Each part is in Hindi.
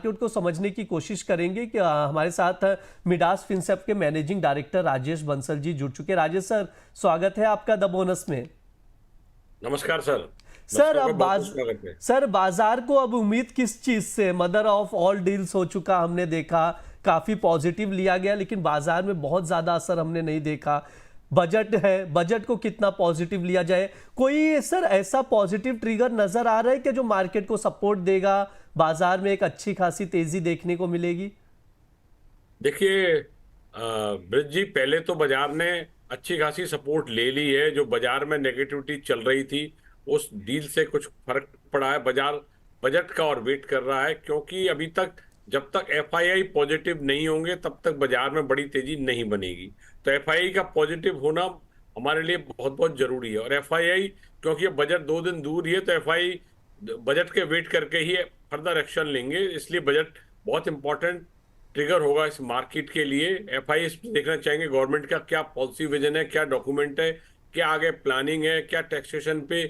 मार्केट को समझने की कोशिश करेंगे कि हमारे साथ मिडास फिनसेप के मैनेजिंग डायरेक्टर राजेश बंसल जी जुड़ चुके हैं। राजेश सर, स्वागत है आपका द बोनस में। नमस्कार सर। सर दर्शकों का अब बहुत बहुत स्वागत है। सर बाजार को अब उम्मीद किस चीज से? मदर ऑफ ऑल डील्स हो चुका, हमने देखा काफी पॉजिटिव लिया गया, लेकिन बाजार में बहुत ज्यादा असर हमने नहीं देखा। बजट है, बजट को कितना पॉजिटिव लिया जाए? कोई सर ऐसा पॉजिटिव ट्रिगर नजर आ रहा है कि जो मार्केट को सपोर्ट देगा, बाजार में एक अच्छी खासी तेजी देखने को मिलेगी? देखिए ब्रिज जी, पहले तो बाजार ने अच्छी खासी सपोर्ट ले ली है। जो बाजार में नेगेटिविटी चल रही थी उस डील से कुछ फर्क पड़ा है। बाजार बजट का और वेट कर रहा है, क्योंकि अभी तक जब तक एफआईआई पॉजिटिव नहीं होंगे तब तक बाजार में बड़ी तेजी नहीं बनेगी। तो एफआईआई का पॉजिटिव होना हमारे लिए बहुत बहुत जरूरी है। और एफआईआई, क्योंकि अब बजट 2 दिन दूर ही है, तो एफआई बजट के वेट करके ही फर्दर एक्शन लेंगे। इसलिए बजट बहुत इंपॉर्टेंट ट्रिगर होगा इस मार्केट के लिए। एफआई देखना चाहेंगे गवर्नमेंट का क्या पॉलिसी विजन है, क्या डॉक्यूमेंट है, क्या आगे प्लानिंग है, क्या टैक्सेशन पे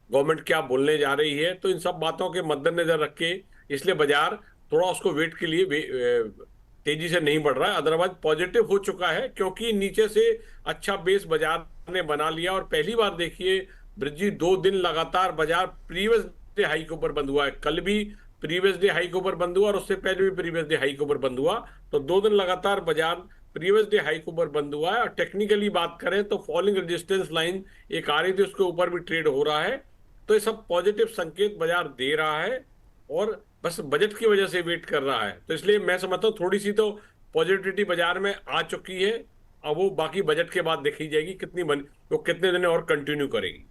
गवर्नमेंट क्या बोलने जा रही है। तो इन सब बातों के मद्देनजर रख के इसलिए बाजार थोड़ा उसको वेट के लिए तेजी से नहीं बढ़ रहा है। अदरवाइज पॉजिटिव हो चुका है, क्योंकि नीचे से अच्छा बेस बाजार ने बना लिया। और पहली बार देखिए ब्रिजी, 2 दिन लगातार बाजार प्रीवियस डे हाई के ऊपर बंद हुआ है। कल भी प्रीवियस डे हाई के ऊपर बंद हुआ और उससे पहले भी प्रीवियस डे हाई के ऊपर बंद हुआ। तो 2 दिन लगातार बाजार प्रीवियस डे हाई के ऊपर बंद हुआ है। और टेक्निकली बात करें तो फॉलिंग रेजिस्टेंस लाइन एक आ रही थी, उसके ऊपर भी ट्रेड हो रहा है। तो ये सब पॉजिटिव संकेत बाजार दे रहा है और बस बजट की वजह से वेट कर रहा है। तो इसलिए मैं समझता हूँ थोड़ी सी तो पॉजिटिविटी बाजार में आ चुकी है। अब वो बाकी बजट के बाद देखी जाएगी कितनी बन, वो कितने दिन और कंटिन्यू करेगी।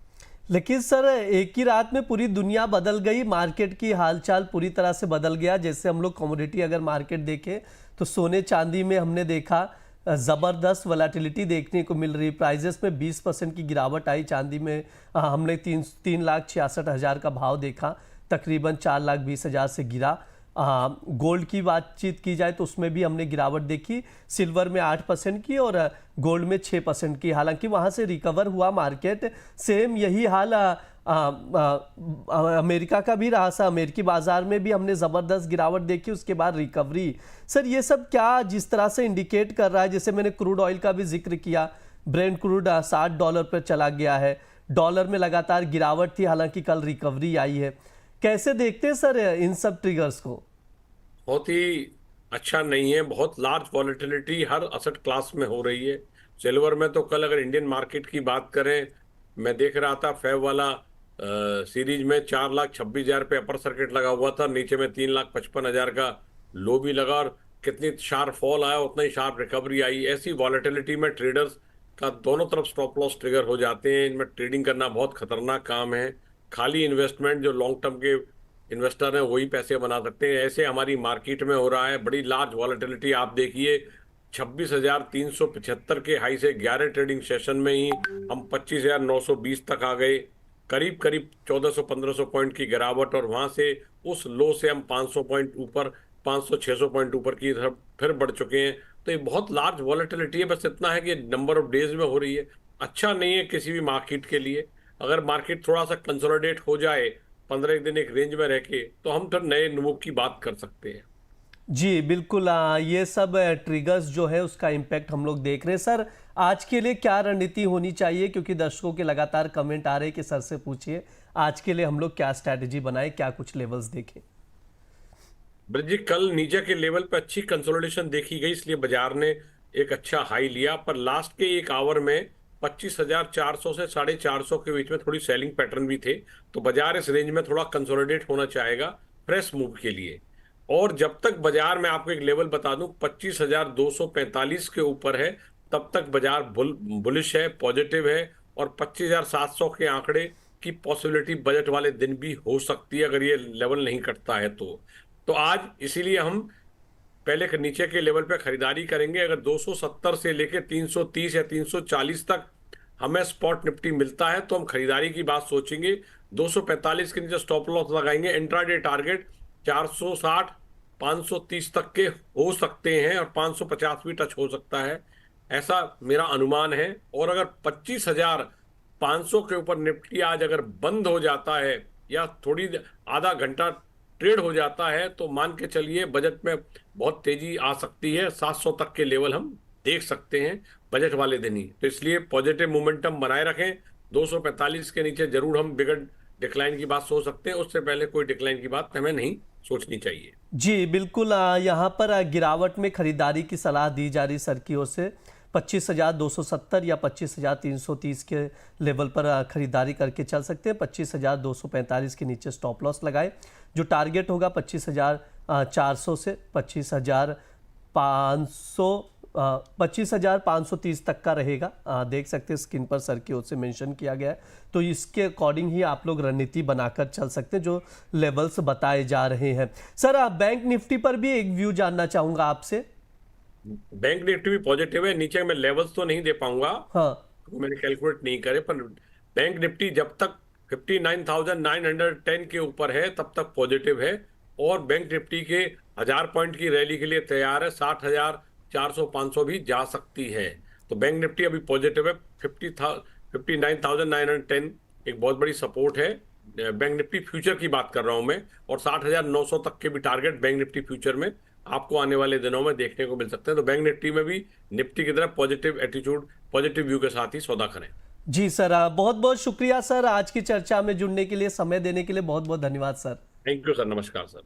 लेकिन सर एक ही रात में पूरी दुनिया बदल गई, मार्केट की हालचाल पूरी तरह से बदल गया। जैसे हम लोग कमोडिटी अगर मार्केट देखें तो सोने चांदी में हमने देखा ज़बरदस्त वोलेटिलिटी देखने को मिल रही। प्राइजेस में 20% की गिरावट आई। चांदी में हमने 3,66,000 का भाव देखा, तकरीबन 4,20,000 से गिरा। गोल्ड की बातचीत की जाए तो उसमें भी हमने गिरावट देखी, सिल्वर में 8% की और गोल्ड में 6% की। हालांकि वहां से रिकवर हुआ मार्केट। सेम यही हाल अमेरिका का भी रहा। सा अमेरिकी बाजार में भी हमने ज़बरदस्त गिरावट देखी, उसके बाद रिकवरी। सर ये सब क्या जिस तरह से इंडिकेट कर रहा है? जैसे मैंने क्रूड ऑयल का भी जिक्र किया, ब्रेंट क्रूड $60 पर चला गया है। डॉलर में लगातार गिरावट थी, हालांकि कल रिकवरी आई है। कैसे देखते हैं सर इन सब ट्रिगर्स को? बहुत ही अच्छा नहीं है। बहुत लार्ज वॉलेटिलिटी हर असेट क्लास में हो रही है। सिल्वर में तो कल अगर इंडियन मार्केट की बात करें, मैं देख रहा था फेब वाला सीरीज में 4,26,000 पे अपर सर्किट लगा हुआ था, नीचे में 3,55,000 का लो भी लगा। और कितनी शार्प फॉल आया उतना ही शार्प रिकवरी आई। ऐसी वॉलेटिलिटी में ट्रेडर्स का दोनों तरफ स्टॉप लॉस ट्रिगर हो जाते हैं। इनमें ट्रेडिंग करना बहुत खतरनाक काम है। खाली इन्वेस्टमेंट जो लॉन्ग टर्म के इन्वेस्टर हैं वही पैसे बना सकते हैं। ऐसे हमारी मार्केट में हो रहा है। बड़ी लार्ज वॉलेटिलिटी आप देखिए, 26,375 के हाई से 11 ट्रेडिंग सेशन में ही हम 25,920 तक आ गए। करीब करीब 1,400-1,500 पॉइंट की गिरावट। और वहां से उस लो से हम 500 पॉइंट ऊपर, 500-600 पॉइंट ऊपर की तरफ फिर बढ़ चुके हैं। तो ये बहुत लार्ज वॉलेटिलिटी है। बस इतना है कि नंबर ऑफ डेज में हो रही है। अच्छा नहीं है किसी भी मार्केट के लिए। अगर मार्केट थोड़ा सा कंसोलिडेट हो जाए 15 दिन एक रेंज में रह के, तो हम फिर नए मूव की बात कर सकते हैं। जी बिल्कुल। ये सब ट्रिगर्स जो है उसका इम्पैक्ट हम लोग देख रहे हैं। सर आज के लिए क्या रणनीति होनी चाहिए? क्योंकि दर्शकों के लगातार कमेंट आ रहे हैं कि सर से पूछिए आज के लिए हम लोग क्या स्ट्रैटेजी बनाए, क्या कुछ लेवल्स देखें। ब्रिज, कल नीचे के लेवल पे अच्छी कंसोलिडेशन देखी गई, इसलिए बाजार ने एक अच्छा हाई लिया। पर लास्ट के एक आवर में 25,400 से 450 के बीच में थोड़ी सेलिंग पैटर्न भी थे। तो बाजार इस रेंज में थोड़ा कंसोलिडेट होना चाहेगा फ्रेश मूव के लिए। और जब तक बाजार में आपको एक लेवल बता दूं 25,245 के ऊपर है, तब तक बाजार बुलिश है, पॉजिटिव है। और 25,700 के आंकड़े की पॉसिबिलिटी बजट वाले दिन भी हो सकती है, अगर ये लेवल नहीं कटता है तो आज इसीलिए हम पहले नीचे के लेवल पे खरीदारी करेंगे। अगर 270 से लेके 330 या 340 तक हमें स्पॉट निफ्टी मिलता है तो हम खरीदारी की बात सोचेंगे। 245 के नीचे स्टॉप लॉस लगाएंगे। इंट्राडे टारगेट 460 530 तक के हो सकते हैं और 550 भी टच हो सकता है, ऐसा मेरा अनुमान है। और अगर 25,500 के ऊपर निफ्टी आज अगर बंद हो जाता है या थोड़ी आधा घंटा ट्रेड हो जाता है तो मान के चलिए बजट में बहुत तेजी आ सकती है। 700 तक के लेवल हम देख सकते हैं बजट वाले दिन ही। तो इसलिए पॉजिटिव मोमेंटम बनाए रखें। 245 के नीचे जरूर हम बिगड़ डिक्लाइन की बात सोच सकते हैं, उससे पहले कोई डिक्लाइन की बात हमें नहीं सोचनी चाहिए। जी बिल्कुल, यहाँ पर गिरावट में खरीदारी की सलाह दी जा रही सर की ओर से। 25,270 या 25,330 के लेवल पर खरीदारी करके चल सकते हैं। 25,245 के नीचे स्टॉप लॉस लगाए। जो टारगेट होगा 25,400 से 25,530 तक का रहेगा। देख सकते हैं स्क्रीन पर सर की ओर से मेंशन किया गया है। तो इसके अकॉर्डिंग ही आप लोग रणनीति बनाकर चल सकते हैं जो लेवल्स बताए जा रहे हैं। सर बैंक निफ्टी पर भी एक व्यू जानना चाहूंगा आपसे। बैंक निफ्टी भी पॉजिटिव है। नीचे मैं लेवल्स तो नहीं दे पाऊंगा, हाँ मैंने कैलकुलेट नहीं करे, पर बैंक निफ्टी जब तक 59,910 के ऊपर है तब तक पॉजिटिव है। और बैंक निफ्टी के 1000 पॉइंट की रैली के लिए तैयार है। 60,400 500 भी जा सकती है। तो बैंक निफ्टी अभी पॉजिटिव है। 59,910 एक बहुत बड़ी सपोर्ट है। बैंक निफ्टी फ्यूचर की बात कर रहा हूं मैं। और 60,900 तक के भी टारगेट बैंक निफ्टी फ्यूचर में आपको आने वाले दिनों में देखने को मिल सकते हैं। तो बैंक निफ्टी में भी निफ्टी की तरह पॉजिटिव एटीट्यूड, पॉजिटिव व्यू के साथ ही सौदा करें। जी सर, बहुत बहुत शुक्रिया सर, आज की चर्चा में जुड़ने के लिए, समय देने के लिए बहुत बहुत धन्यवाद सर। थैंक यू सर, नमस्कार सर।